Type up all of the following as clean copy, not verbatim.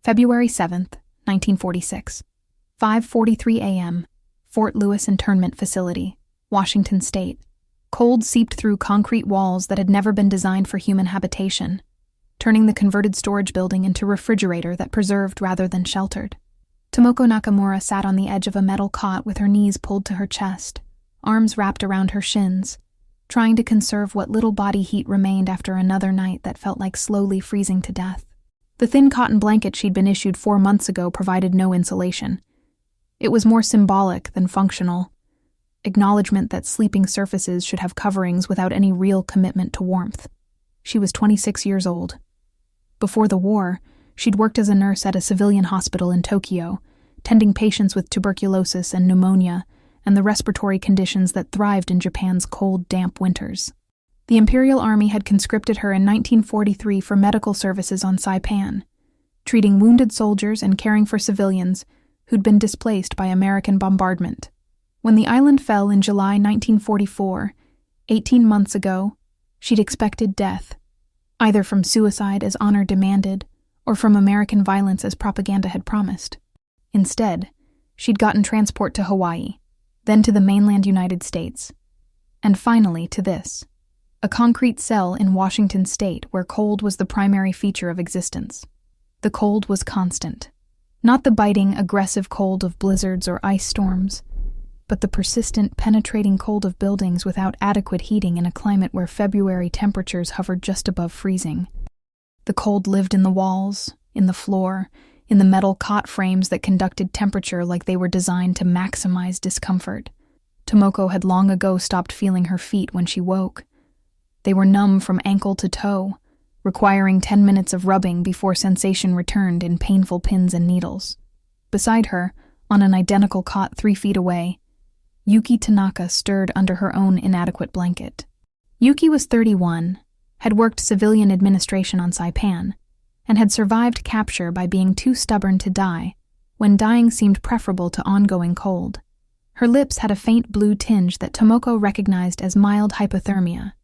February 7th, 1946. 5:43 a.m. Fort Lewis Internment Facility, Washington State. Cold seeped through concrete walls that had never been designed for human habitation, turning the converted storage building into a refrigerator that preserved rather than sheltered. Tomoko Nakamura sat on the edge of a metal cot with her knees pulled to her chest, arms wrapped around her shins, trying to conserve what little body heat remained after another night that felt like slowly freezing to death. The thin cotton blanket she'd been issued 4 months ago provided no insulation. It was more symbolic than functional, acknowledgement that sleeping surfaces should have coverings without any real commitment to warmth. She was 26 years old. Before the war, she'd worked as a nurse at a civilian hospital in Tokyo, tending patients with tuberculosis and pneumonia and the respiratory conditions that thrived in Japan's cold, damp winters. The Imperial Army had conscripted her in 1943 for medical services on Saipan, treating wounded soldiers and caring for civilians who'd been displaced by American bombardment. When the island fell in July 1944, 18 months ago, she'd expected death, either from suicide as honor demanded, or from American violence as propaganda had promised. Instead, she'd gotten transport to Hawaii, then to the mainland United States, and finally to this, a concrete cell in Washington State where cold was the primary feature of existence. The cold was constant. Not the biting, aggressive cold of blizzards or ice storms, but the persistent, penetrating cold of buildings without adequate heating in a climate where February temperatures hovered just above freezing. The cold lived in the walls, in the floor, in the metal cot frames that conducted temperature like they were designed to maximize discomfort. Tomoko had long ago stopped feeling her feet when she woke. They were numb from ankle to toe, requiring 10 minutes of rubbing before sensation returned in painful pins and needles. Beside her, on an identical cot 3 feet away, Yuki Tanaka stirred under her own inadequate blanket. Yuki was 31, had worked civilian administration on Saipan, and had survived capture by being too stubborn to die when dying seemed preferable to ongoing cold. Her lips had a faint blue tinge that Tomoko recognized as mild hypothermia.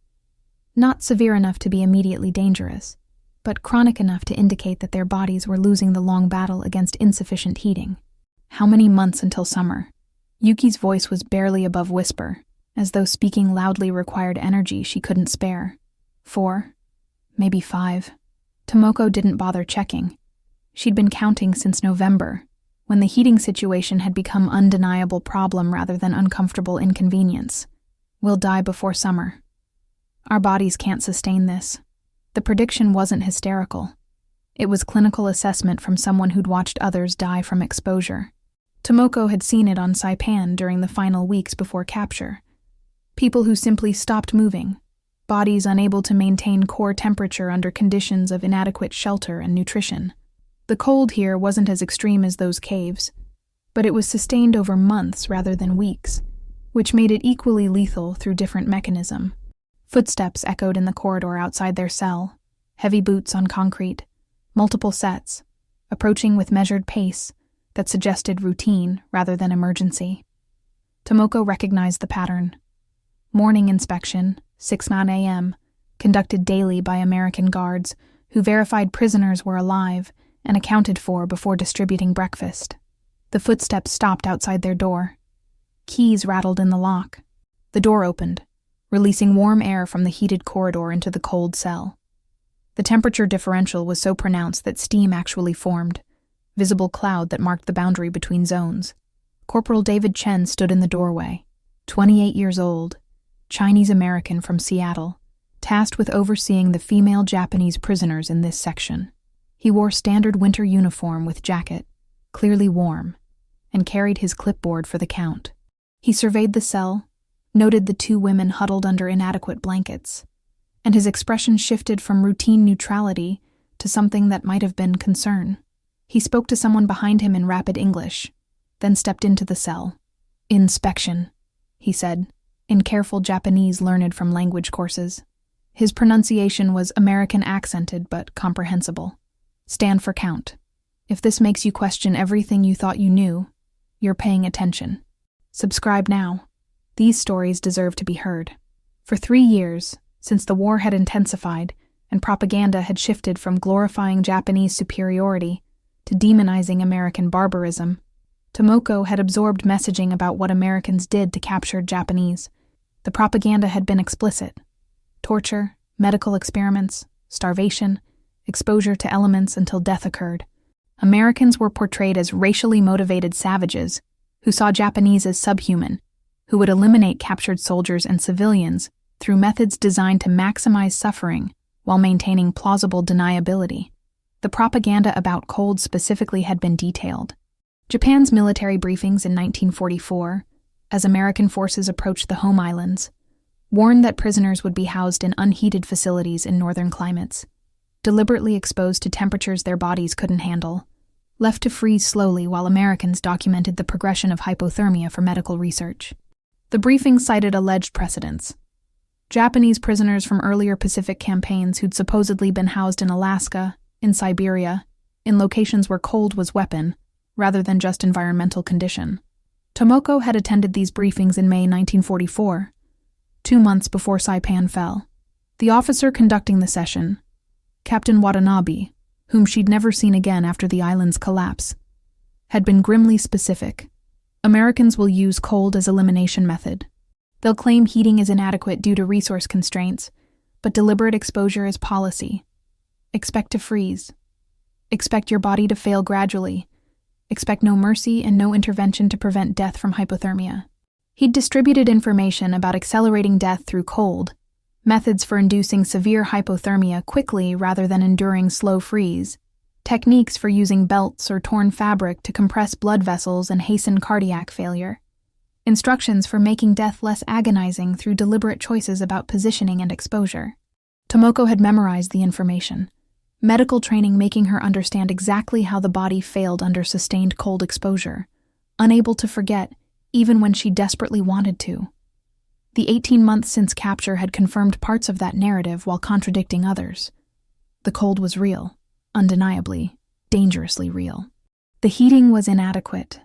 Not severe enough to be immediately dangerous, but chronic enough to indicate that their bodies were losing the long battle against insufficient heating. How many months until summer? Yuki's voice was barely above whisper, as though speaking loudly required energy she couldn't spare. 4, maybe 5. Tomoko didn't bother checking. She'd been counting since November, when the heating situation had become undeniable problem rather than uncomfortable inconvenience. We'll die before summer. Our bodies can't sustain this. The prediction wasn't hysterical. It was clinical assessment from someone who'd watched others die from exposure. Tomoko had seen it on Saipan during the final weeks before capture. People who simply stopped moving, bodies unable to maintain core temperature under conditions of inadequate shelter and nutrition. The cold here wasn't as extreme as those caves, but it was sustained over months rather than weeks, which made it equally lethal through different mechanism. Footsteps echoed in the corridor outside their cell, heavy boots on concrete, multiple sets, approaching with measured pace that suggested routine rather than emergency. Tomoko recognized the pattern. Morning inspection, 6:09 a.m., conducted daily by American guards who verified prisoners were alive and accounted for before distributing breakfast. The footsteps stopped outside their door. Keys rattled in the lock. The door opened, releasing warm air from the heated corridor into the cold cell. The temperature differential was so pronounced that steam actually formed, visible cloud that marked the boundary between zones. Corporal David Chen stood in the doorway, 28 years old, Chinese-American from Seattle, tasked with overseeing the female Japanese prisoners in this section. He wore standard winter uniform with jacket, clearly warm, and carried his clipboard for the count. He surveyed the cell, noted the 2 women huddled under inadequate blankets, and his expression shifted from routine neutrality to something that might have been concern. He spoke to someone behind him in rapid English, then stepped into the cell. "Inspection," he said, in careful Japanese learned from language courses. His pronunciation was American accented but comprehensible. "Stand for count. If this makes you question everything you thought you knew, you're paying attention. Subscribe now. These stories deserve to be heard." For 3 years, since the war had intensified and propaganda had shifted from glorifying Japanese superiority to demonizing American barbarism. Tomoko had absorbed messaging about what Americans did to captured Japanese. The propaganda had been explicit. Torture, medical experiments, starvation, exposure to elements until death occurred. Americans were portrayed as racially motivated savages who saw Japanese as subhuman, who would eliminate captured soldiers and civilians through methods designed to maximize suffering while maintaining plausible deniability. The propaganda about cold specifically had been detailed. Japan's military briefings in 1944, as American forces approached the home islands, warned that prisoners would be housed in unheated facilities in northern climates, deliberately exposed to temperatures their bodies couldn't handle, left to freeze slowly while Americans documented the progression of hypothermia for medical research. The briefing cited alleged precedents. Japanese prisoners from earlier Pacific campaigns who'd supposedly been housed in Alaska, in Siberia, in locations where cold was weapon, rather than just environmental condition. Tomoko had attended these briefings in May 1944, 2 months before Saipan fell. The officer conducting the session, Captain Watanabe, whom she'd never seen again after the island's collapse, had been grimly specific. Americans will use cold as elimination method. They'll claim heating is inadequate due to resource constraints, but deliberate exposure is policy. Expect to freeze. Expect your body to fail gradually. Expect no mercy and no intervention to prevent death from hypothermia. He'd distributed information about accelerating death through cold, methods for inducing severe hypothermia quickly rather than enduring slow freeze, techniques for using belts or torn fabric to compress blood vessels and hasten cardiac failure, instructions for making death less agonizing through deliberate choices about positioning and exposure. Tomoko had memorized the information, medical training making her understand exactly how the body failed under sustained cold exposure, unable to forget even when she desperately wanted to. The 18 months since capture had confirmed parts of that narrative while contradicting others. The cold was real, undeniably, dangerously real. The heating was inadequate.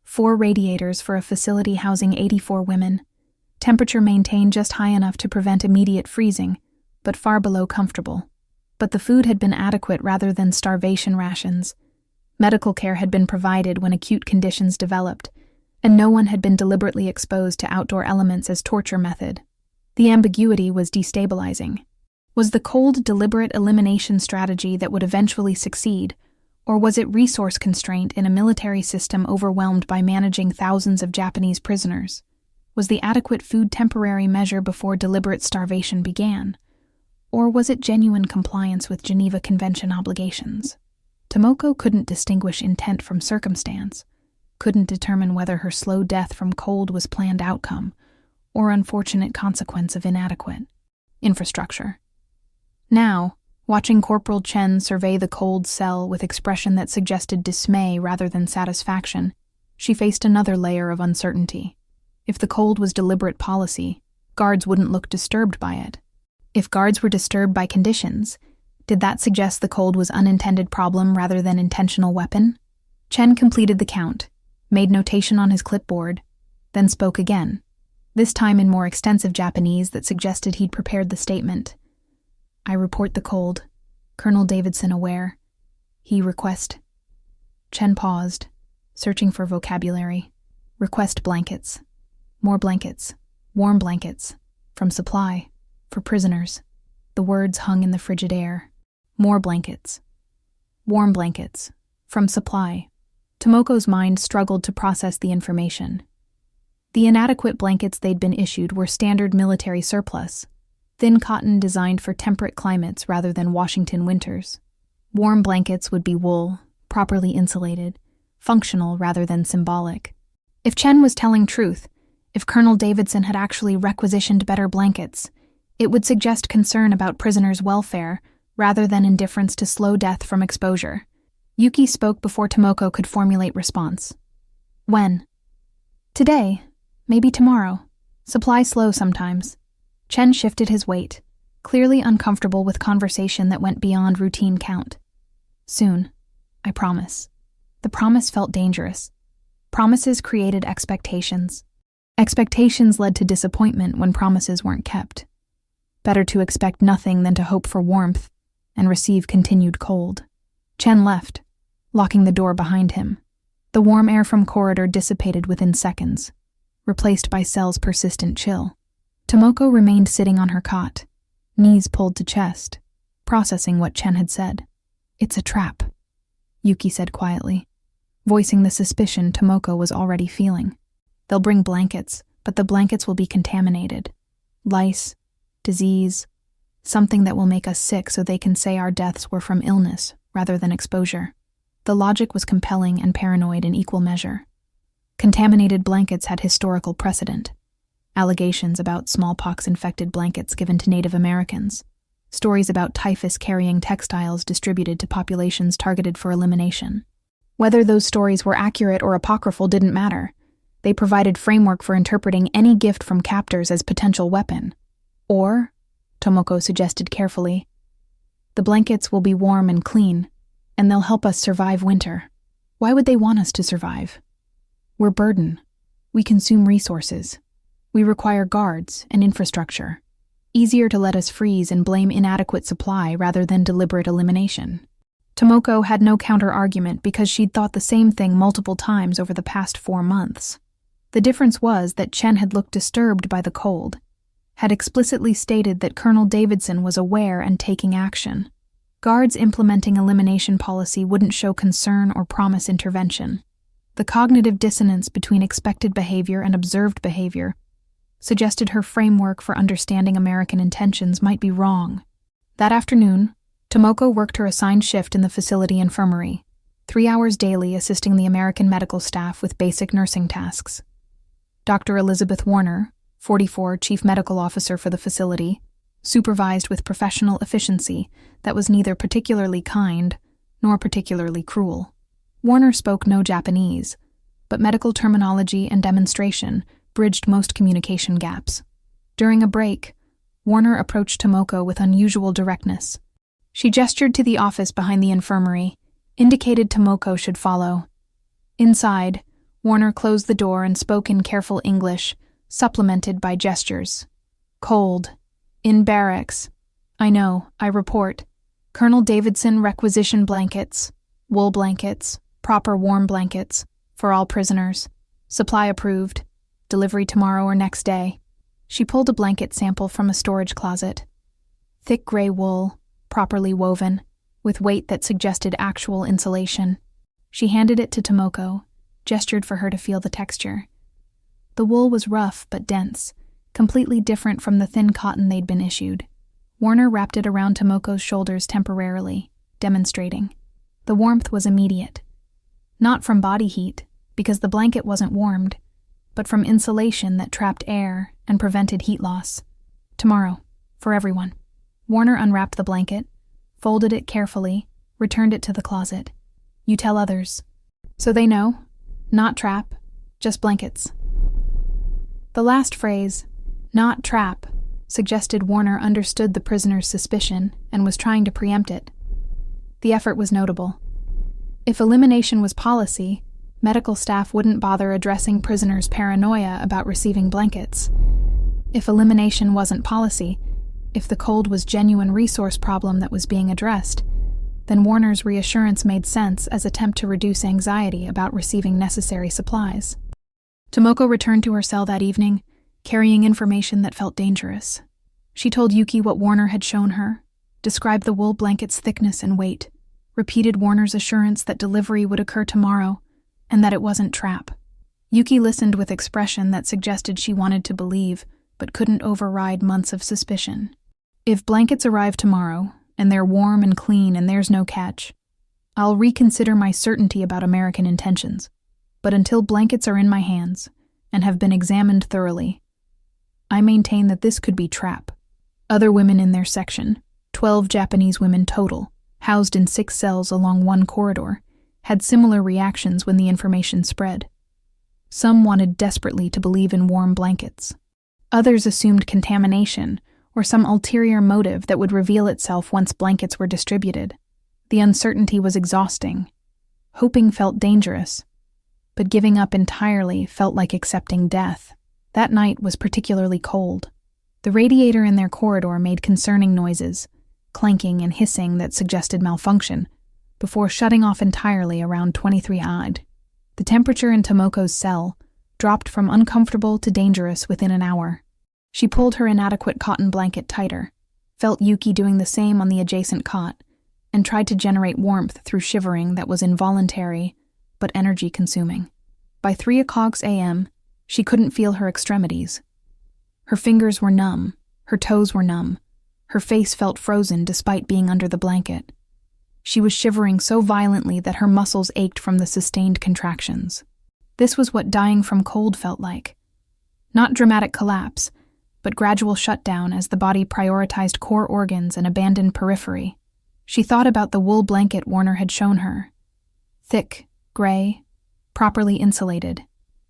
4 radiators for a facility housing 84 women, temperature maintained just high enough to prevent immediate freezing, but far below comfortable. But the food had been adequate rather than starvation rations. Medical care had been provided when acute conditions developed, and no one had been deliberately exposed to outdoor elements as torture method. The ambiguity was destabilizing. Was the cold deliberate elimination strategy that would eventually succeed, or was it resource constraint in a military system overwhelmed by managing thousands of Japanese prisoners? Was the adequate food temporary measure before deliberate starvation began? Or was it genuine compliance with Geneva Convention obligations? Tomoko couldn't distinguish intent from circumstance, couldn't determine whether her slow death from cold was planned outcome or unfortunate consequence of inadequate infrastructure. Now, watching Corporal Chen survey the cold cell with expression that suggested dismay rather than satisfaction, she faced another layer of uncertainty. If the cold was deliberate policy, guards wouldn't look disturbed by it. If guards were disturbed by conditions, did that suggest the cold was unintended problem rather than intentional weapon? Chen completed the count, made notation on his clipboard, then spoke again, this time in more extensive Japanese that suggested he'd prepared the statement. I report the cold. Colonel Davidson aware. He request. Chen paused, searching for vocabulary. Request blankets. More blankets. Warm blankets. From supply. For prisoners. The words hung in the frigid air. More blankets. Warm blankets. From supply. Tomoko's mind struggled to process the information. The inadequate blankets they'd been issued were standard military surplus, thin cotton designed for temperate climates rather than Washington winters. Warm blankets would be wool, properly insulated, functional rather than symbolic. If Chen was telling truth, if Colonel Davidson had actually requisitioned better blankets, it would suggest concern about prisoners' welfare rather than indifference to slow death from exposure. Yuki spoke before Tomoko could formulate response. When? Today. Maybe tomorrow. Supply slow sometimes. Chen shifted his weight, clearly uncomfortable with conversation that went beyond routine count. Soon. I promise. The promise felt dangerous. Promises created expectations. Expectations led to disappointment when promises weren't kept. Better to expect nothing than to hope for warmth and receive continued cold. Chen left, locking the door behind him. The warm air from corridor dissipated within seconds, replaced by cell's persistent chill. Tomoko remained sitting on her cot, knees pulled to chest, processing what Chen had said. "It's a trap," Yuki said quietly, voicing the suspicion Tomoko was already feeling. "They'll bring blankets, but the blankets will be contaminated. Lice, disease, something that will make us sick so they can say our deaths were from illness rather than exposure." The logic was compelling and paranoid in equal measure. Contaminated blankets had historical precedent. Allegations about smallpox-infected blankets given to Native Americans. Stories about typhus-carrying textiles distributed to populations targeted for elimination. Whether those stories were accurate or apocryphal didn't matter. They provided framework for interpreting any gift from captors as potential weapon. Or, Tomoko suggested carefully, the blankets will be warm and clean, and they'll help us survive winter. Why would they want us to survive? We're burden. We consume resources. We require guards and infrastructure. Easier to let us freeze and blame inadequate supply rather than deliberate elimination. Tomoko had no counter-argument because she'd thought the same thing multiple times over the past 4 months. The difference was that Chen had looked disturbed by the cold, had explicitly stated that Colonel Davidson was aware and taking action. Guards implementing elimination policy wouldn't show concern or promise intervention. The cognitive dissonance between expected behavior and observed behavior suggested her framework for understanding American intentions might be wrong. That afternoon, Tomoko worked her assigned shift in the facility infirmary, 3 hours daily assisting the American medical staff with basic nursing tasks. Dr. Elizabeth Warner, 44, chief medical officer for the facility, supervised with professional efficiency that was neither particularly kind nor particularly cruel. Warner spoke no Japanese, but medical terminology and demonstration bridged most communication gaps. During a break, Warner approached Tomoko with unusual directness. She gestured to the office behind the infirmary, indicated Tomoko should follow. Inside, Warner closed the door and spoke in careful English, supplemented by gestures. "Cold. In barracks. I know, I report. Colonel Davidson requisition blankets, wool blankets, proper warm blankets, for all prisoners. Supply approved. Delivery tomorrow or next day." She pulled a blanket sample from a storage closet. Thick gray wool, properly woven, with weight that suggested actual insulation. She handed it to Tomoko, gestured for her to feel the texture. The wool was rough but dense, completely different from the thin cotton they'd been issued. Warner wrapped it around Tomoko's shoulders temporarily, demonstrating. The warmth was immediate. Not from body heat, because the blanket wasn't warmed, but from insulation that trapped air and prevented heat loss. "Tomorrow, for everyone." Warner unwrapped the blanket, folded it carefully, returned it to the closet. "You tell others. So they know. Not trap, just blankets." The last phrase, "not trap," suggested Warner understood the prisoner's suspicion and was trying to preempt it. The effort was notable. If elimination was policy, medical staff wouldn't bother addressing prisoners' paranoia about receiving blankets. If elimination wasn't policy, if the cold was genuine resource problem that was being addressed, then Warner's reassurance made sense as attempt to reduce anxiety about receiving necessary supplies. Tomoko returned to her cell that evening, carrying information that felt dangerous. She told Yuki what Warner had shown her, described the wool blanket's thickness and weight, repeated Warner's assurance that delivery would occur tomorrow, and that it wasn't trap. Yuki listened with expression that suggested she wanted to believe, but couldn't override months of suspicion. "If blankets arrive tomorrow, and they're warm and clean and there's no catch, I'll reconsider my certainty about American intentions. But until blankets are in my hands, and have been examined thoroughly, I maintain that this could be trap." Other women in their section, 12 Japanese women total, housed in 6 cells along one corridor, had similar reactions when the information spread. Some wanted desperately to believe in warm blankets. Others assumed contamination or some ulterior motive that would reveal itself once blankets were distributed. The uncertainty was exhausting. Hoping felt dangerous, but giving up entirely felt like accepting death. That night was particularly cold. The radiator in their corridor made concerning noises, clanking and hissing that suggested malfunction, before shutting off entirely around 23 AD. The temperature in Tomoko's cell dropped from uncomfortable to dangerous within an hour. She pulled her inadequate cotton blanket tighter, felt Yuki doing the same on the adjacent cot, and tried to generate warmth through shivering that was involuntary but energy-consuming. By 3:00 a.m., she couldn't feel her extremities. Her fingers were numb, her toes were numb, her face felt frozen despite being under the blanket. She was shivering so violently that her muscles ached from the sustained contractions. This was what dying from cold felt like. Not dramatic collapse, but gradual shutdown as the body prioritized core organs and abandoned periphery. She thought about the wool blanket Warner had shown her. Thick, gray, properly insulated.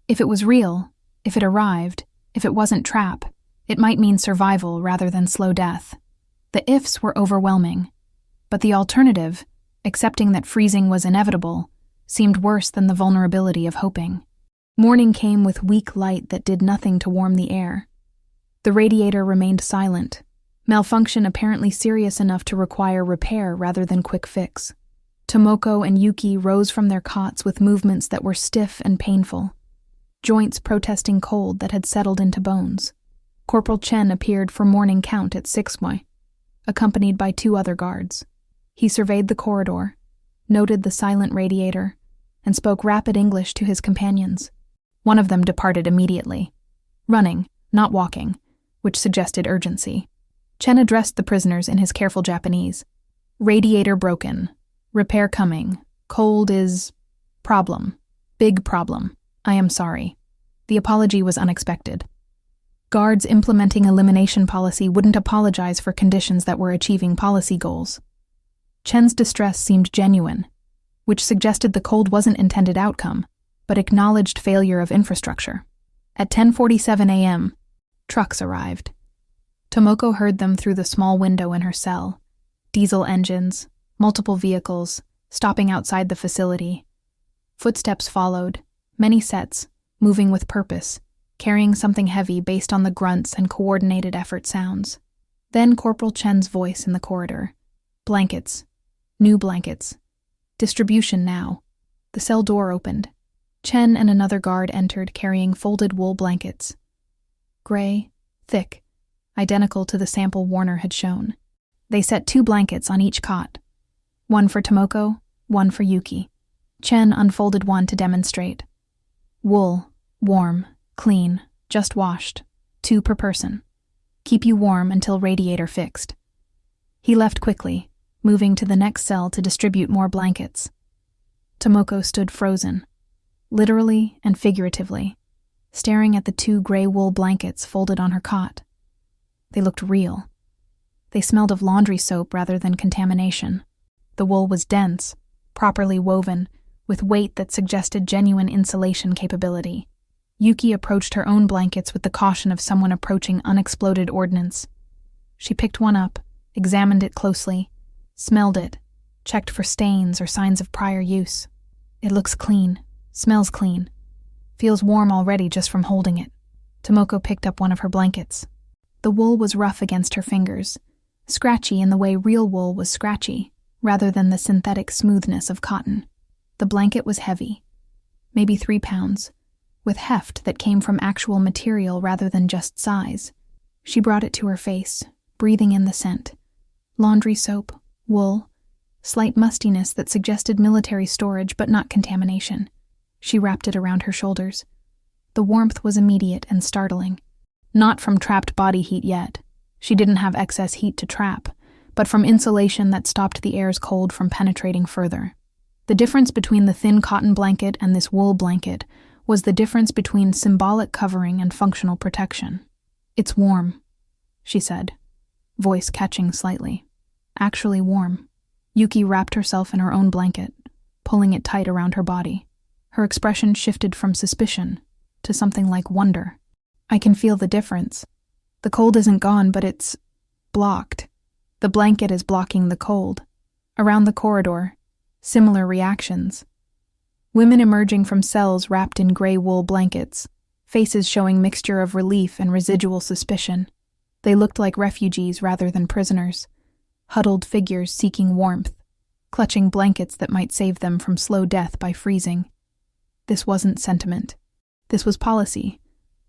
If it was real, if it arrived, if it wasn't trap, it might mean survival rather than slow death. The ifs were overwhelming, but the alternative, accepting that freezing was inevitable, seemed worse than the vulnerability of hoping. Morning came with weak light that did nothing to warm the air. The radiator remained silent, malfunction apparently serious enough to require repair rather than quick fix. Tomoko and Yuki rose from their cots with movements that were stiff and painful, joints protesting cold that had settled into bones. Corporal Chen appeared for morning count at 6:00, accompanied by 2 other guards. He surveyed the corridor, noted the silent radiator, and spoke rapid English to his companions. One of them departed immediately, running, not walking, which suggested urgency. Chen addressed the prisoners in his careful Japanese. Radiator broken. Repair coming. Cold is... problem. Big problem. I am sorry. The apology was unexpected. Guards implementing elimination policy wouldn't apologize for conditions that were achieving policy goals. Chen's distress seemed genuine, which suggested the cold wasn't intended outcome, but acknowledged failure of infrastructure. At 10:47 a.m., trucks arrived. Tomoko heard them through the small window in her cell. Diesel engines, multiple vehicles, stopping outside the facility. Footsteps followed, many sets, moving with purpose, carrying something heavy based on the grunts and coordinated effort sounds. Then Corporal Chen's voice in the corridor. Blankets. New blankets. Distribution now. The cell door opened. Chen and another guard entered carrying folded wool blankets. Gray, thick, identical to the sample Warner had shown. They set 2 blankets on each cot. One for Tomoko, one for Yuki. Chen unfolded one to demonstrate. Wool, warm, clean, just washed. 2 per person. Keep you warm until radiator fixed. He left quickly, moving to the next cell to distribute more blankets. Tomoko stood frozen, literally and figuratively, staring at the 2 gray wool blankets folded on her cot. They looked real. They smelled of laundry soap rather than contamination. The wool was dense, properly woven, with weight that suggested genuine insulation capability. Yuki approached her own blankets with the caution of someone approaching unexploded ordnance. She picked one up, examined it closely, smelled it, checked for stains or signs of prior use. It looks clean, smells clean, feels warm already just from holding it. Tomoko picked up one of her blankets. The wool was rough against her fingers, scratchy in the way real wool was scratchy, rather than the synthetic smoothness of cotton. The blanket was heavy, maybe 3 pounds, with heft that came from actual material rather than just size. She brought it to her face, breathing in the scent. Laundry soap, wool, slight mustiness that suggested military storage but not contamination. She wrapped it around her shoulders. The warmth was immediate and startling. Not from trapped body heat yet. She didn't have excess heat to trap, but from insulation that stopped the air's cold from penetrating further. The difference between the thin cotton blanket and this wool blanket was the difference between symbolic covering and functional protection. It's warm, she said, voice catching slightly. Actually warm. Yuki wrapped herself in her own blanket, pulling it tight around her body. Her expression shifted from suspicion to something like wonder. I can feel the difference. The cold isn't gone, but it's blocked. The blanket is blocking the cold. Around the corridor, similar reactions. Women emerging from cells wrapped in gray wool blankets, faces showing mixture of relief and residual suspicion. They looked like refugees rather than prisoners, huddled figures seeking warmth. clutching blankets that might save them from slow death by freezing. This wasn't sentiment. This was policy,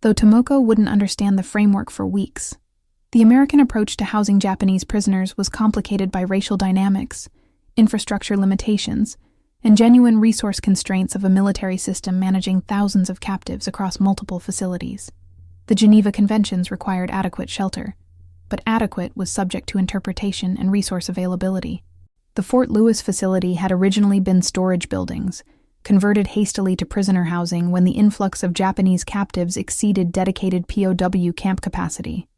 though Tomoko wouldn't understand the framework for weeks. The American approach to housing Japanese prisoners was complicated by racial dynamics, infrastructure limitations, and genuine resource constraints of a military system managing thousands of captives across multiple facilities. The Geneva Conventions required adequate shelter, but adequate was subject to interpretation and resource availability. The Fort Lewis facility had originally been storage buildings, converted hastily to prisoner housing when the influx of Japanese captives exceeded dedicated POW camp capacity.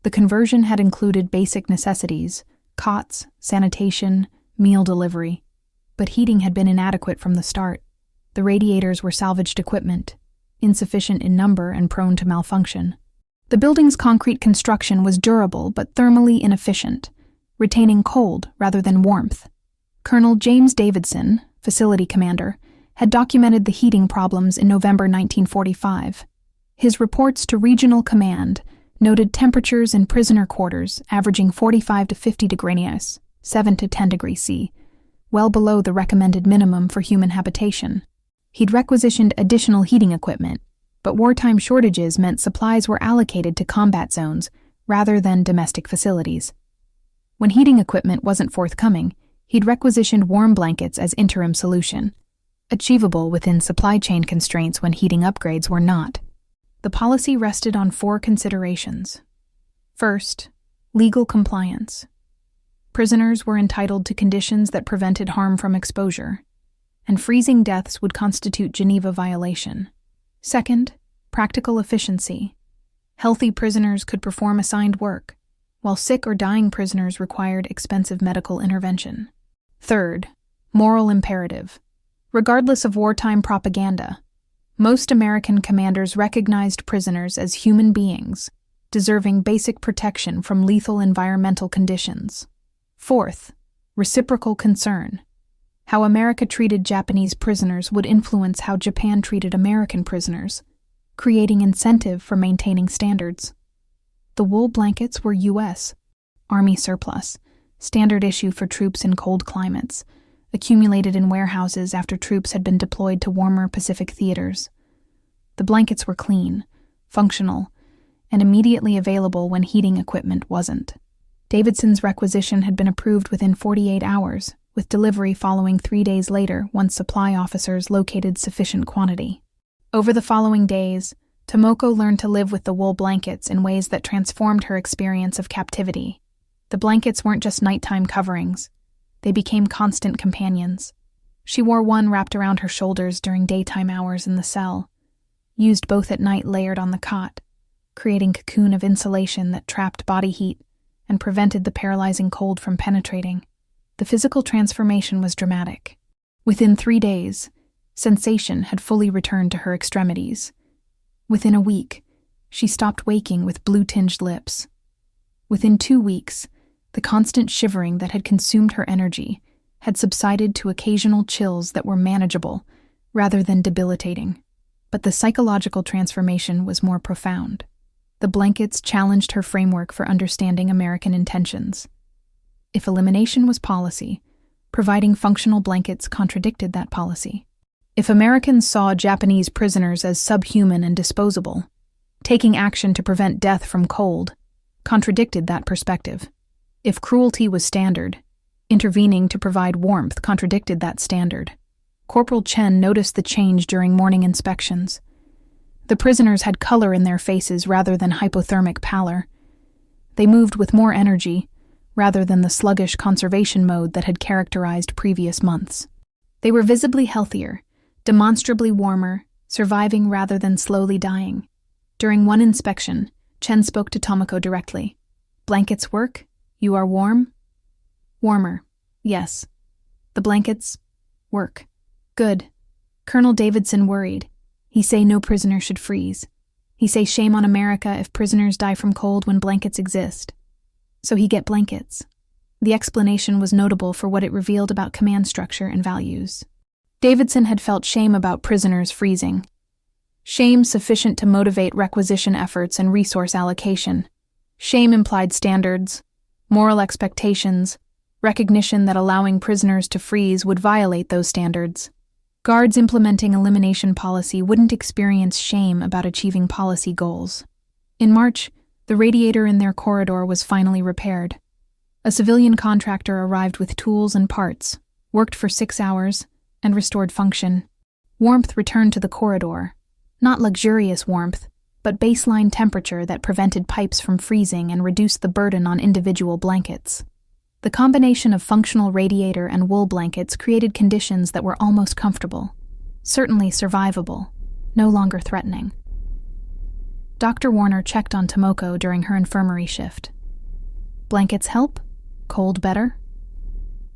The conversion had included basic necessities, cots, sanitation, meal delivery, but heating had been inadequate from the start. The radiators were salvaged equipment, insufficient in number and prone to malfunction. The building's concrete construction was durable but thermally inefficient, retaining cold rather than warmth. Colonel James Davidson, facility commander, had documented the heating problems in November 1945. His reports to Regional Command noted temperatures in prisoner quarters averaging 45 to 50 degrees, 7 to 10 degrees C, well below the recommended minimum for human habitation. He'd requisitioned additional heating equipment, but wartime shortages meant supplies were allocated to combat zones rather than domestic facilities. When heating equipment wasn't forthcoming, he'd requisitioned warm blankets as interim solution, achievable within supply chain constraints when heating upgrades were not. The policy rested on 4 considerations. First, legal compliance. Prisoners were entitled to conditions that prevented harm from exposure, and freezing deaths would constitute Geneva violation. Second, practical efficiency. Healthy prisoners could perform assigned work, while sick or dying prisoners required expensive medical intervention. Third, moral imperative. Regardless of wartime propaganda, most American commanders recognized prisoners as human beings, deserving basic protection from lethal environmental conditions. Fourth, reciprocal concern. How America treated Japanese prisoners would influence how Japan treated American prisoners, creating incentive for maintaining standards. The wool blankets were U.S. Army surplus, standard issue for troops in cold climates, accumulated in warehouses after troops had been deployed to warmer Pacific theaters. The blankets were clean, functional, and immediately available when heating equipment wasn't. Davidson's requisition had been approved within 48 hours, with delivery following 3 days later once supply officers located sufficient quantity. Over the following days, Tomoko learned to live with the wool blankets in ways that transformed her experience of captivity. The blankets weren't just nighttime coverings. They became constant companions. She wore one wrapped around her shoulders during daytime hours in the cell, used both at night layered on the cot, creating a cocoon of insulation that trapped body heat and prevented the paralyzing cold from penetrating. The physical transformation was dramatic. Within 3 days, sensation had fully returned to her extremities. Within a week, she stopped waking with blue-tinged lips. Within 2 weeks, the constant shivering that had consumed her energy had subsided to occasional chills that were manageable rather than debilitating. But the psychological transformation was more profound. The blankets challenged her framework for understanding American intentions. If elimination was policy, providing functional blankets contradicted that policy. If Americans saw Japanese prisoners as subhuman and disposable, taking action to prevent death from cold contradicted that perspective. If cruelty was standard, intervening to provide warmth contradicted that standard. Corporal Chen noticed the change during morning inspections. The prisoners had color in their faces rather than hypothermic pallor. They moved with more energy, rather than the sluggish conservation mode that had characterized previous months. They were visibly healthier, demonstrably warmer, surviving rather than slowly dying. During one inspection, Chen spoke to Tomoko directly. "Blankets work? You are warm?" "Warmer. Yes. The blankets work." "Good." Colonel Davidson worried. "He say no prisoner should freeze. He say shame on America if prisoners die from cold when blankets exist. So he get blankets." The explanation was notable for what it revealed about command structure and values. Davidson had felt shame about prisoners freezing. Shame sufficient to motivate requisition efforts and resource allocation. Shame implied standards, moral expectations, recognition that allowing prisoners to freeze would violate those standards. Guards implementing elimination policy wouldn't experience shame about achieving policy goals. In March, the radiator in their corridor was finally repaired. A civilian contractor arrived with tools and parts, worked for 6 hours, and restored function. Warmth returned to the corridor. Not luxurious warmth, but baseline temperature that prevented pipes from freezing and reduced the burden on individual blankets. The combination of functional radiator and wool blankets created conditions that were almost comfortable, certainly survivable, no longer threatening. Dr. Warner checked on Tomoko during her infirmary shift. Blankets help? Cold better?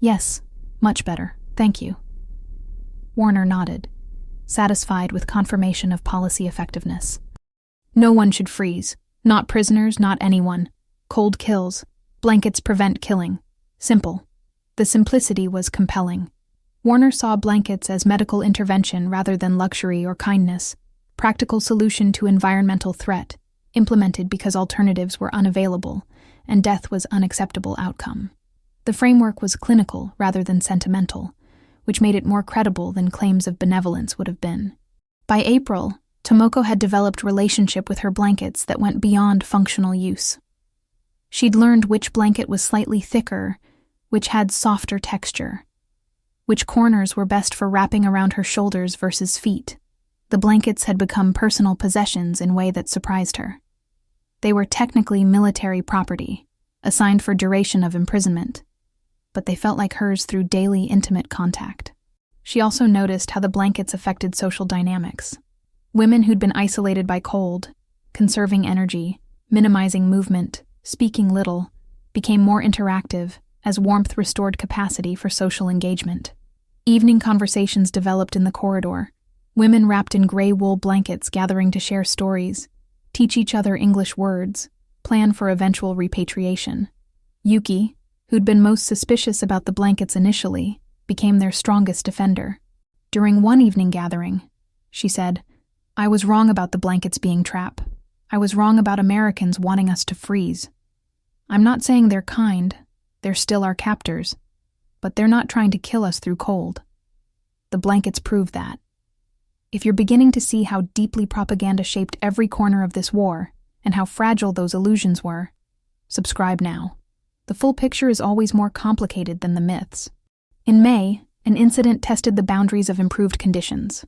Yes, much better, thank you. Warner nodded, satisfied with confirmation of policy effectiveness. No one should freeze. Not prisoners, not anyone. Cold kills. Blankets prevent killing. Simple. The simplicity was compelling. Warner saw blankets as medical intervention rather than luxury or kindness, practical solution to environmental threat, implemented because alternatives were unavailable, and death was unacceptable outcome. The framework was clinical rather than sentimental, which made it more credible than claims of benevolence would have been. By April, Tomoko had developed relationship with her blankets that went beyond functional use. She'd learned which blanket was slightly thicker, which had softer texture, which corners were best for wrapping around her shoulders versus feet. The blankets had become personal possessions in a way that surprised her. They were technically military property, assigned for duration of imprisonment, but they felt like hers through daily intimate contact. She also noticed how the blankets affected social dynamics. Women who'd been isolated by cold, conserving energy, minimizing movement, speaking little, became more interactive as warmth restored capacity for social engagement. Evening conversations developed in the corridor, women wrapped in gray wool blankets gathering to share stories, teach each other English words, plan for eventual repatriation. Yuki, who'd been most suspicious about the blankets initially, became their strongest defender. During one evening gathering, she said, "I was wrong about the blankets being trap. I was wrong about Americans wanting us to freeze. I'm not saying they're kind, they're still our captors, but they're not trying to kill us through cold. The blankets prove that. If you're beginning to see how deeply propaganda shaped every corner of this war, and how fragile those illusions were, subscribe now. The full picture is always more complicated than the myths." In May, an incident tested the boundaries of improved conditions.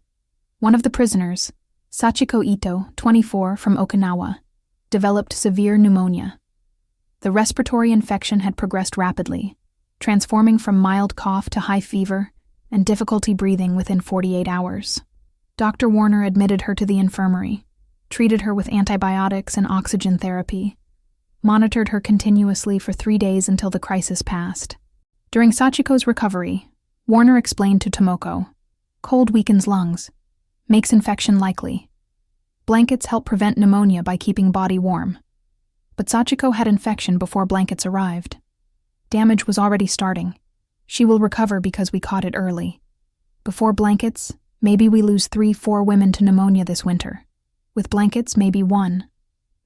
One of the prisoners, Sachiko Ito, 24, from Okinawa, developed severe pneumonia. The respiratory infection had progressed rapidly, transforming from mild cough to high fever and difficulty breathing within 48 hours. Dr. Warner admitted her to the infirmary, treated her with antibiotics and oxygen therapy, monitored her continuously for 3 days until the crisis passed. During Sachiko's recovery, Warner explained to Tomoko, "Cold weakens lungs, makes infection likely. Blankets help prevent pneumonia by keeping body warm. But Sachiko had infection before blankets arrived. Damage was already starting. She will recover because we caught it early. Before blankets, maybe we lose 3-4 women to pneumonia this winter. With blankets, maybe 1,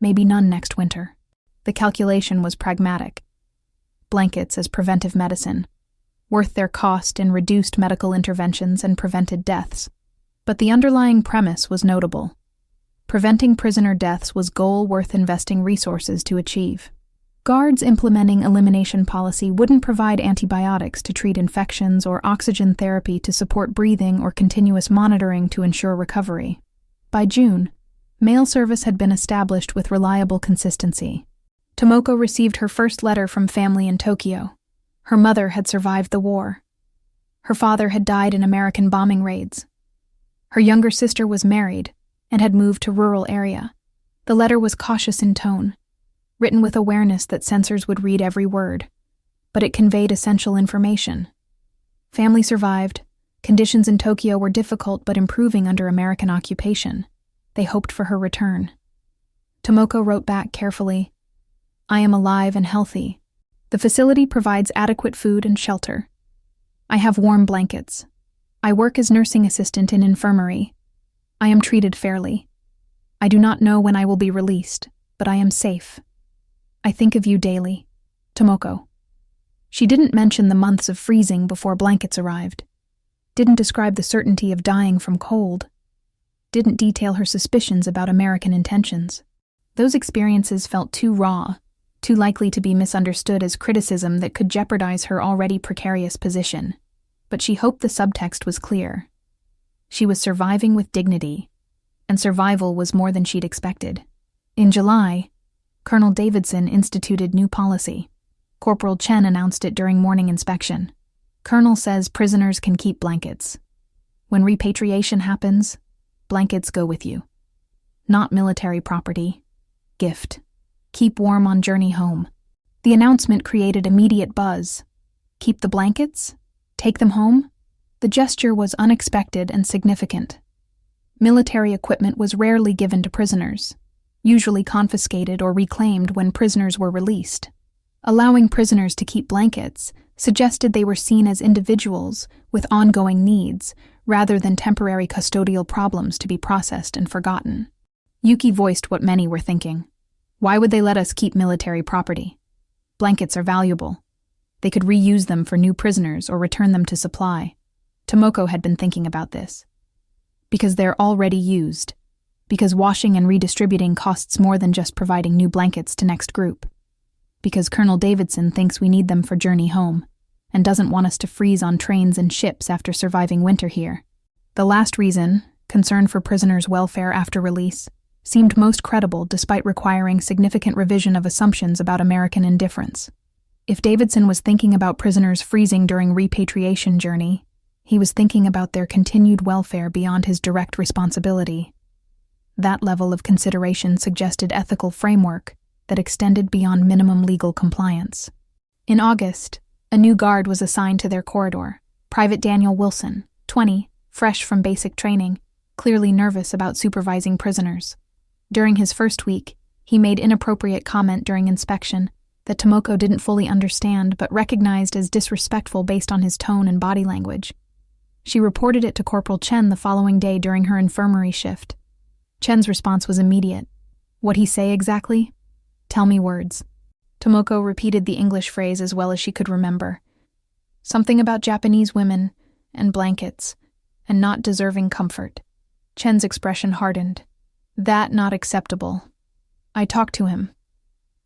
maybe none next winter." The calculation was pragmatic. Blankets as preventive medicine, worth their cost in reduced medical interventions and prevented deaths. But the underlying premise was notable. Preventing prisoner deaths was goal worth investing resources to achieve. Guards implementing elimination policy wouldn't provide antibiotics to treat infections or oxygen therapy to support breathing or continuous monitoring to ensure recovery. By June, mail service had been established with reliable consistency. Tomoko received her first letter from family in Tokyo. Her mother had survived the war. Her father had died in American bombing raids. Her younger sister was married and had moved to rural area. The letter was cautious in tone, written with awareness that censors would read every word, but it conveyed essential information. Family survived. Conditions in Tokyo were difficult but improving under American occupation. They hoped for her return. Tomoko wrote back carefully, "I am alive and healthy. The facility provides adequate food and shelter. I have warm blankets. I work as nursing assistant in infirmary. I am treated fairly. I do not know when I will be released, but I am safe. I think of you daily. Tomoko." She didn't mention the months of freezing before blankets arrived, didn't describe the certainty of dying from cold, didn't detail her suspicions about American intentions. Those experiences felt too raw, too likely to be misunderstood as criticism that could jeopardize her already precarious position. But she hoped the subtext was clear. She was surviving with dignity, and survival was more than she'd expected. In July, Colonel Davidson instituted new policy. Corporal Chen announced it during morning inspection. Colonel says prisoners can keep blankets. When repatriation happens, blankets go with you. Not military property. Gift. Keep warm on journey home. The announcement created immediate buzz. Keep the blankets? Take them home? The gesture was unexpected and significant. Military equipment was rarely given to prisoners, usually confiscated or reclaimed when prisoners were released. Allowing prisoners to keep blankets suggested they were seen as individuals with ongoing needs rather than temporary custodial problems to be processed and forgotten. Yuki voiced what many were thinking. Why would they let us keep military property? Blankets are valuable. They could reuse them for new prisoners or return them to supply. Tomoko had been thinking about this. Because they're already used. Because washing and redistributing costs more than just providing new blankets to next group. Because Colonel Davidson thinks we need them for journey home, and doesn't want us to freeze on trains and ships after surviving winter here. The last reason, concern for prisoners' welfare after release, seemed most credible despite requiring significant revision of assumptions about American indifference. If Davidson was thinking about prisoners freezing during repatriation journey, he was thinking about their continued welfare beyond his direct responsibility. That level of consideration suggested ethical framework that extended beyond minimum legal compliance. In August, a new guard was assigned to their corridor, Private Daniel Wilson, 20, fresh from basic training, clearly nervous about supervising prisoners. During his first week, he made inappropriate comment during inspection that Tomoko didn't fully understand but recognized as disrespectful based on his tone and body language. She reported it to Corporal Chen the following day during her infirmary shift. Chen's response was immediate. What'd he say exactly? Tell me words. Tomoko repeated the English phrase as well as she could remember. Something about Japanese women, and blankets, and not deserving comfort. Chen's expression hardened. That not acceptable. I talked to him.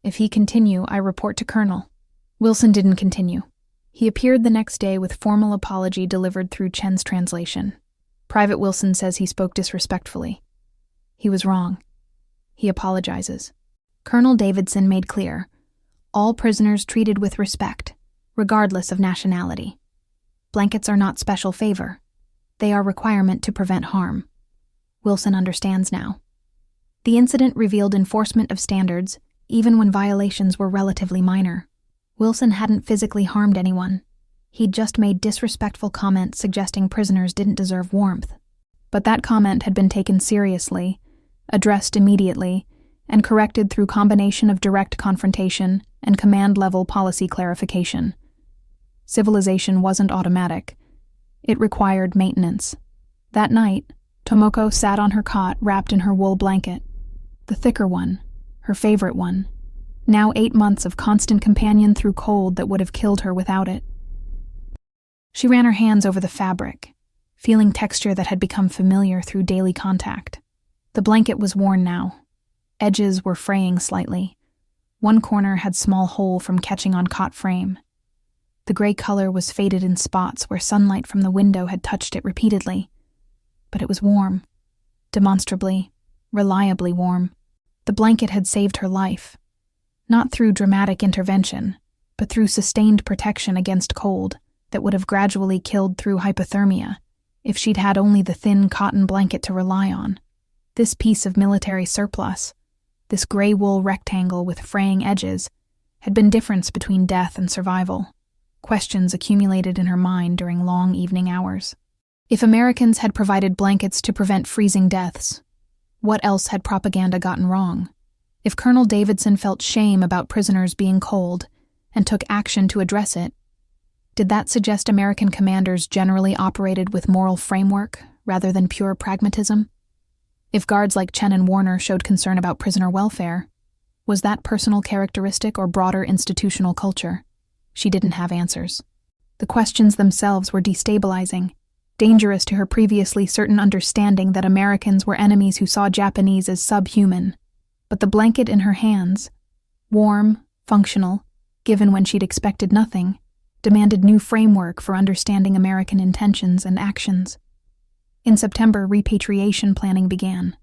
If he continue, I report to Colonel. Wilson didn't continue. He appeared the next day with formal apology delivered through Chen's translation. Private Wilson says he spoke disrespectfully. He was wrong. He apologizes. Colonel Davidson made clear, all prisoners treated with respect, regardless of nationality. Blankets are not special favor. They are requirement to prevent harm. Wilson understands now. The incident revealed enforcement of standards, even when violations were relatively minor. Wilson hadn't physically harmed anyone. He'd just made disrespectful comments suggesting prisoners didn't deserve warmth. But that comment had been taken seriously, addressed immediately, and corrected through combination of direct confrontation and command-level policy clarification. Civilization wasn't automatic. It required maintenance. That night, Tomoko sat on her cot wrapped in her wool blanket. The thicker one, her favorite one. Now 8 months of constant companion through cold that would have killed her without it. She ran her hands over the fabric, feeling texture that had become familiar through daily contact. The blanket was worn now. Edges were fraying slightly. One corner had small hole from catching on cot frame. The gray color was faded in spots where sunlight from the window had touched it repeatedly. But it was warm. Demonstrably, reliably warm. The blanket had saved her life. Not through dramatic intervention, but through sustained protection against cold that would have gradually killed through hypothermia if she'd had only the thin cotton blanket to rely on. This piece of military surplus, this gray wool rectangle with fraying edges, had been difference between death and survival. Questions accumulated in her mind during long evening hours. If Americans had provided blankets to prevent freezing deaths, what else had propaganda gotten wrong? If Colonel Davidson felt shame about prisoners being cold and took action to address it, did that suggest American commanders generally operated with moral framework rather than pure pragmatism? If guards like Chen and Warner showed concern about prisoner welfare, was that personal characteristic or broader institutional culture? She didn't have answers. The questions themselves were destabilizing, dangerous to her previously certain understanding that Americans were enemies who saw Japanese as subhuman. But the blanket in her hands, warm, functional, given when she'd expected nothing, demanded new framework for understanding American intentions and actions. In September, repatriation planning began.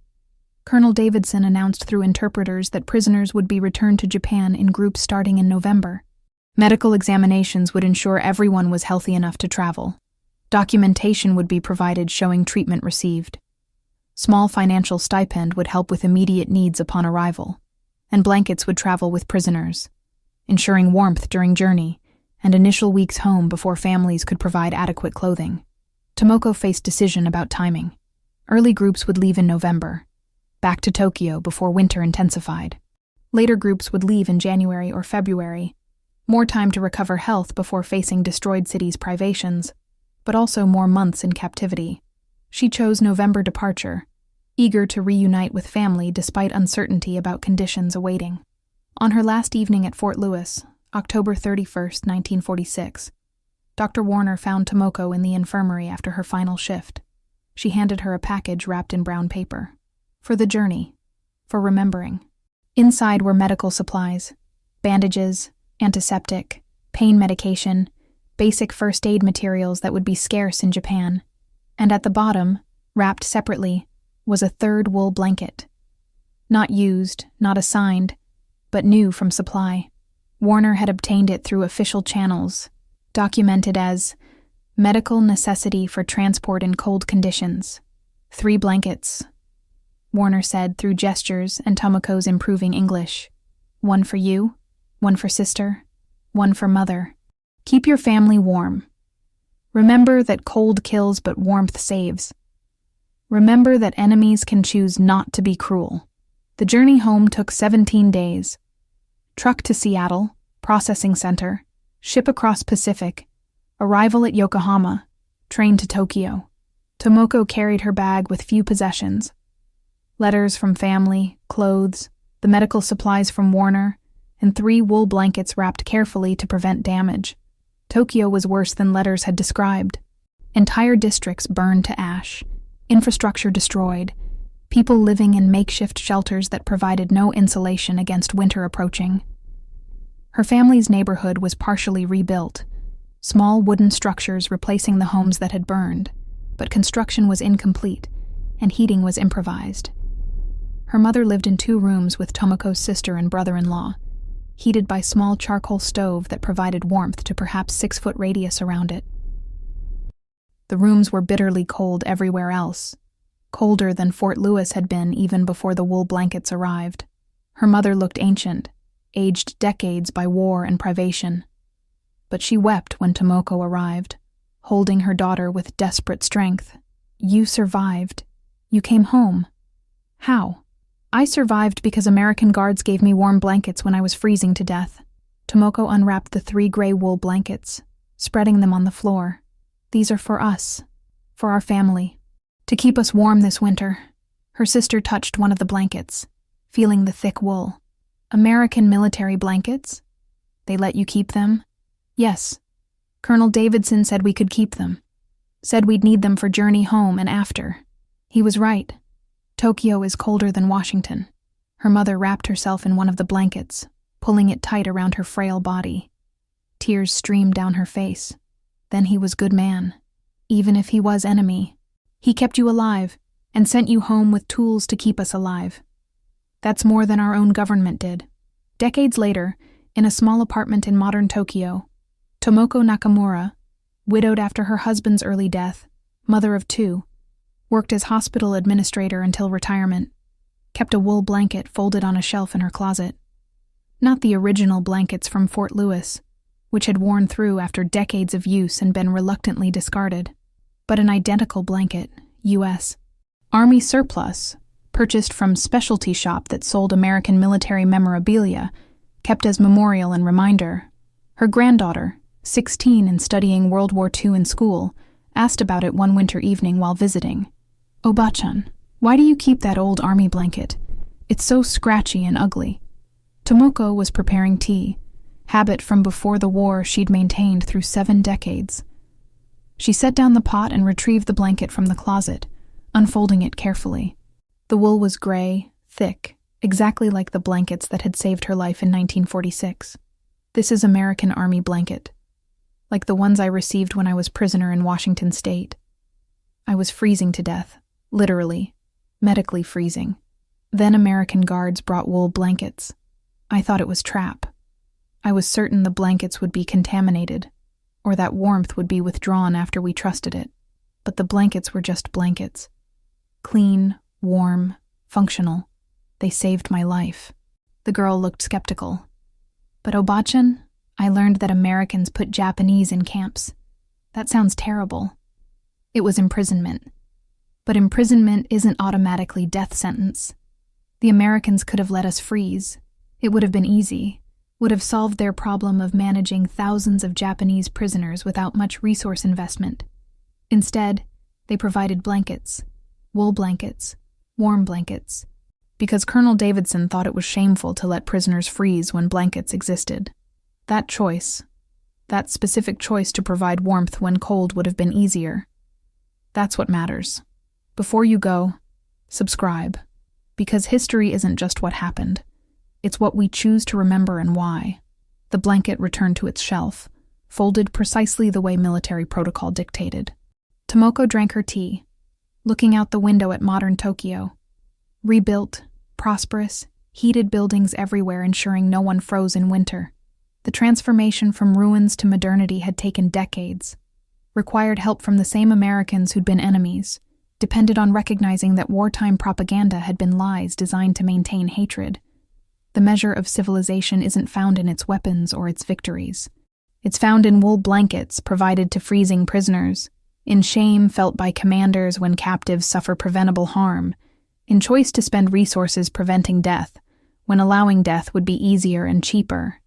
Colonel Davidson announced through interpreters that prisoners would be returned to Japan in groups starting in November. Medical examinations would ensure everyone was healthy enough to travel. Documentation would be provided showing treatment received. Small financial stipend would help with immediate needs upon arrival, and blankets would travel with prisoners, ensuring warmth during journey and initial weeks home before families could provide adequate clothing. Tomoko faced decision about timing. Early groups would leave in November, back to Tokyo before winter intensified. Later groups would leave in January or February, more time to recover health before facing destroyed cities' privations, but also more months in captivity. She chose November departure, eager to reunite with family despite uncertainty about conditions awaiting. On her last evening at Fort Lewis, October 31st, 1946, Dr. Warner found Tomoko in the infirmary after her final shift. She handed her a package wrapped in brown paper. For the journey. For remembering. Inside were medical supplies, bandages, antiseptic, pain medication, basic first aid materials that would be scarce in Japan. And at the bottom, wrapped separately, was a third wool blanket. Not used, not assigned, but new from supply. Warner had obtained it through official channels, documented as medical necessity for transport in cold conditions. 3 blankets, Warner said through gestures and Tomoko's improving English. 1 for you, 1 for sister, 1 for mother. Keep your family warm. Remember that cold kills but warmth saves. Remember that enemies can choose not to be cruel. The journey home took 17 days. Truck to Seattle, processing center, ship across Pacific, arrival at Yokohama, train to Tokyo. Tomoko carried her bag with few possessions. Letters from family, clothes, the medical supplies from Warner, and 3 wool blankets wrapped carefully to prevent damage. Tokyo was worse than letters had described. Entire districts burned to ash, infrastructure destroyed, people living in makeshift shelters that provided no insulation against winter approaching. Her family's neighborhood was partially rebuilt, small wooden structures replacing the homes that had burned, but construction was incomplete, and heating was improvised. Her mother lived in 2 rooms with Tomoko's sister and brother-in-law, heated by small charcoal stove that provided warmth to perhaps 6-foot radius around it. The rooms were bitterly cold everywhere else, colder than Fort Lewis had been even before the wool blankets arrived. Her mother looked ancient, aged decades by war and privation. But she wept when Tomoko arrived, holding her daughter with desperate strength. You survived. You came home. How? I survived because American guards gave me warm blankets when I was freezing to death. Tomoko unwrapped the 3 gray wool blankets, spreading them on the floor. These are for us, for our family, to keep us warm this winter. Her sister touched one of the blankets, feeling the thick wool. American military blankets? They let you keep them? Yes. Colonel Davidson said we could keep them. Said we'd need them for journey home and after. He was right. Tokyo is colder than Washington. Her mother wrapped herself in one of the blankets, pulling it tight around her frail body. Tears streamed down her face. Then he was good man. Even if he was enemy, he kept you alive and sent you home with tools to keep us alive. That's more than our own government did. Decades later, in a small apartment in modern Tokyo, Tomoko Nakamura, widowed after her husband's early death, mother of 2, worked as hospital administrator until retirement, kept a wool blanket folded on a shelf in her closet. Not the original blankets from Fort Lewis, which had worn through after decades of use and been reluctantly discarded, but an identical blanket, U.S. Army surplus, purchased from specialty shop that sold American military memorabilia, kept as memorial and reminder. Her granddaughter, 16 and studying World War II in school, asked about it one winter evening while visiting. "Oba-chan, why do you keep that old army blanket? It's so scratchy and ugly." Tomoko was preparing tea. habit from before the war she'd maintained through 7 decades. She set down the pot and retrieved the blanket from the closet, unfolding it carefully. The wool was gray, thick, exactly like the blankets that had saved her life in 1946. This is American Army blanket, like the ones I received when I was prisoner in Washington State. I was freezing to death, literally, medically freezing. Then American guards brought wool blankets. I thought it was trap. I was certain the blankets would be contaminated, or that warmth would be withdrawn after we trusted it. But the blankets were just blankets. Clean, warm, functional. They saved my life. The girl looked skeptical. But Obachan, I learned that Americans put Japanese in camps. That sounds terrible. It was imprisonment. But imprisonment isn't automatically death sentence. The Americans could have let us freeze. It would have been easy. Would have solved their problem of managing thousands of Japanese prisoners without much resource investment. Instead, they provided blankets, wool blankets, warm blankets, because Colonel Davidson thought it was shameful to let prisoners freeze when blankets existed. That choice, that specific choice to provide warmth when cold would have been easier. That's what matters. Before you go, subscribe, because history isn't just what happened. It's what we choose to remember and why. The blanket returned to its shelf, folded precisely the way military protocol dictated. Tomoko drank her tea, looking out the window at modern Tokyo. Rebuilt, prosperous, heated buildings everywhere ensuring no one froze in winter. The transformation from ruins to modernity had taken decades, required help from the same Americans who'd been enemies, depended on recognizing that wartime propaganda had been lies designed to maintain hatred. The measure of civilization isn't found in its weapons or its victories. It's found in wool blankets provided to freezing prisoners, in shame felt by commanders when captives suffer preventable harm, in choice to spend resources preventing death, when allowing death would be easier and cheaper.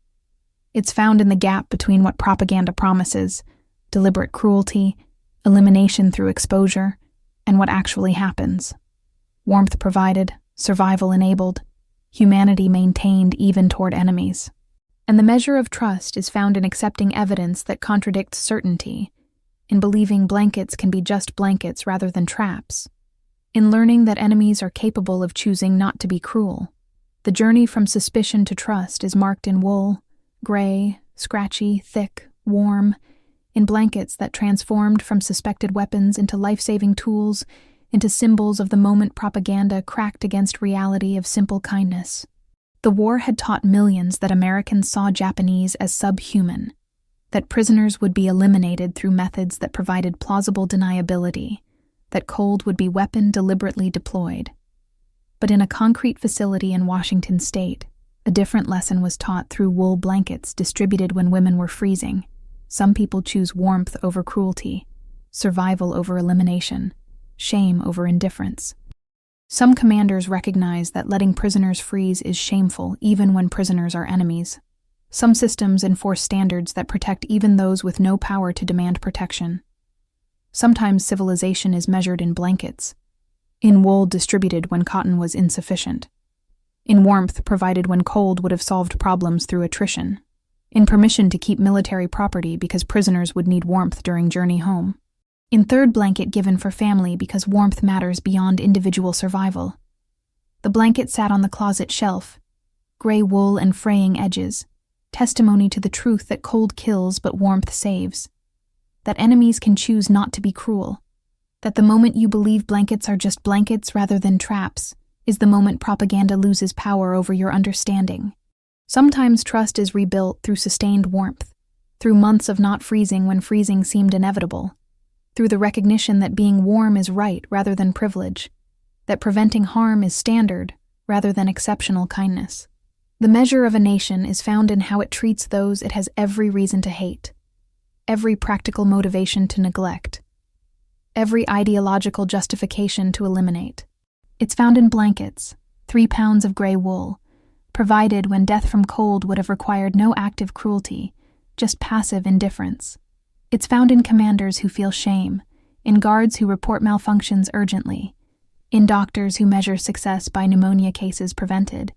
It's found in the gap between what propaganda promises, deliberate cruelty, elimination through exposure, and what actually happens. Warmth provided, survival enabled, humanity maintained even toward enemies. And the measure of trust is found in accepting evidence that contradicts certainty, in believing blankets can be just blankets rather than traps, in learning that enemies are capable of choosing not to be cruel. The journey from suspicion to trust is marked in wool, gray, scratchy, thick, warm, in blankets that transformed from suspected weapons into life-saving tools, into symbols of the moment propaganda cracked against reality of simple kindness. The war had taught millions that Americans saw Japanese as subhuman, that prisoners would be eliminated through methods that provided plausible deniability, that cold would be weapon deliberately deployed. But in a concrete facility in Washington State, a different lesson was taught through wool blankets distributed when women were freezing. Some people choose warmth over cruelty, survival over elimination, shame over indifference. Some commanders recognize that letting prisoners freeze is shameful even when prisoners are enemies. Some systems enforce standards that protect even those with no power to demand protection. Sometimes civilization is measured in blankets, in wool distributed when cotton was insufficient, in warmth provided when cold would have solved problems through attrition, in permission to keep military property because prisoners would need warmth during journey home, in third blanket given for family because warmth matters beyond individual survival. The blanket sat on the closet shelf, gray wool and fraying edges, testimony to the truth that cold kills but warmth saves, that enemies can choose not to be cruel, that the moment you believe blankets are just blankets rather than traps is the moment propaganda loses power over your understanding. Sometimes trust is rebuilt through sustained warmth, through months of not freezing when freezing seemed inevitable, through the recognition that being warm is right rather than privilege, that preventing harm is standard rather than exceptional kindness. The measure of a nation is found in how it treats those it has every reason to hate, every practical motivation to neglect, every ideological justification to eliminate. It's found in blankets, 3 pounds of gray wool, provided when death from cold would have required no active cruelty, just passive indifference. It's found in commanders who feel shame, in guards who report malfunctions urgently, in doctors who measure success by pneumonia cases prevented,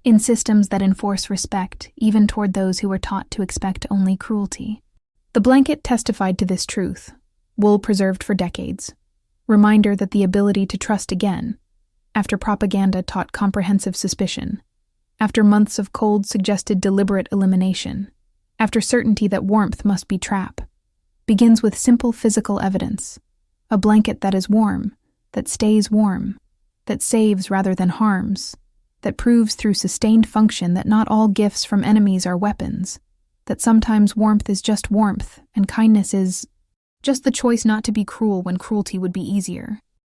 in systems that enforce respect even toward those who were taught to expect only cruelty. The blanket testified to this truth, wool preserved for decades, reminder that the ability to trust again, after propaganda taught comprehensive suspicion, after months of cold suggested deliberate elimination, after certainty that warmth must be trap, begins with simple physical evidence, a blanket that is warm, that stays warm, that saves rather than harms, that proves through sustained function that not all gifts from enemies are weapons, that sometimes warmth is just warmth and kindness is just the choice not to be cruel when cruelty would be easier.